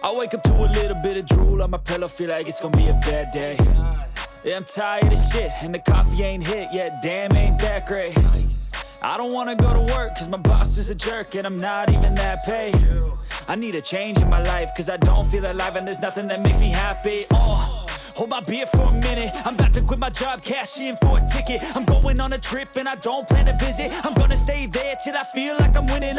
I wake up to a little bit of drool on my pillow, feel like it's gonna be a bad day. Yeah, I'm tired of shit, and the coffee ain't hit yet, damn, ain't that great. I don't wanna go to work, cause my boss is a jerk, and I'm not even that paid. I need a change in my life, cause I don't feel alive, and there's nothing that makes me happy. Hold my beer for a minute, I'm about to quit my job, cash in for a ticket. I'm going on a trip and I don't plan to visit. I'm gonna stay there till I feel like I'm winning,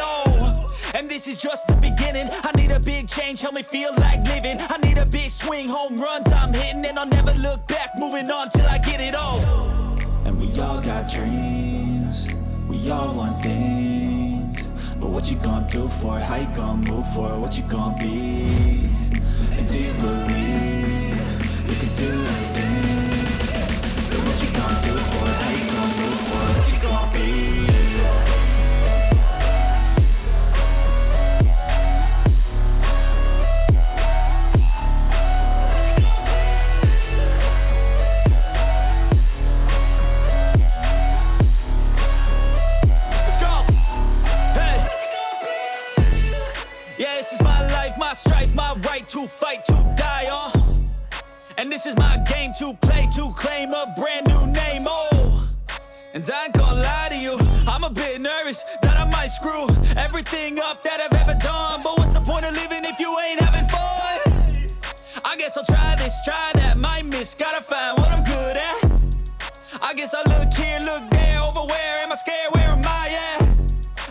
and this is just the beginning. I need a big change, help me feel like living. I need a big swing, home runs I'm hitting, and I'll never look back, moving on till I get it all. And we all got dreams, we all want things, but what you gonna do for it? How you gonna move for it? What you gonna be? And do you believe you can do anything? But what you gonna do for it? How you gonna move for it? What you gonna be? Let's go! Hey! Yeah, this is my life, my strife, my right to fight, to die on. And this is my game to play, to claim a brand new name, And I ain't gonna lie to you, I'm a bit nervous that I might screw everything up that I've ever done. But what's the point of living if you ain't having fun? I guess I'll try this, try that, might miss, gotta find what I'm good at. I guess I look here, look there, over where am I scared, where am I at?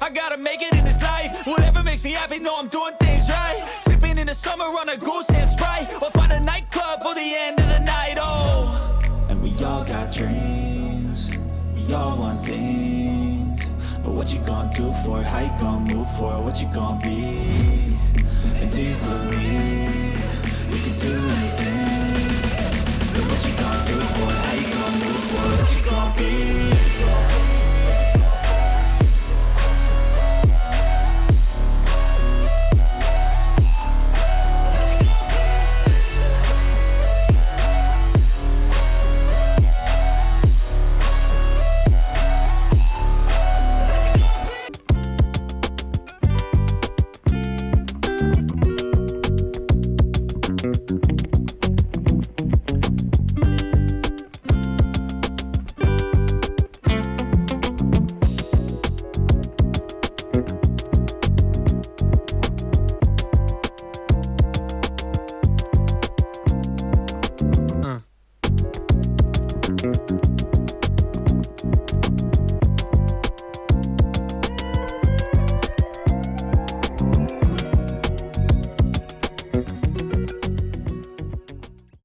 I gotta make it in this life, whatever makes me happy, know I'm doing things right. Sipping in the summer on a goose and Sprite, or find a nightclub for the end of the night, And we all got dreams, we all want things, but what you gonna do for it? How you gonna move for it? What you gonna be?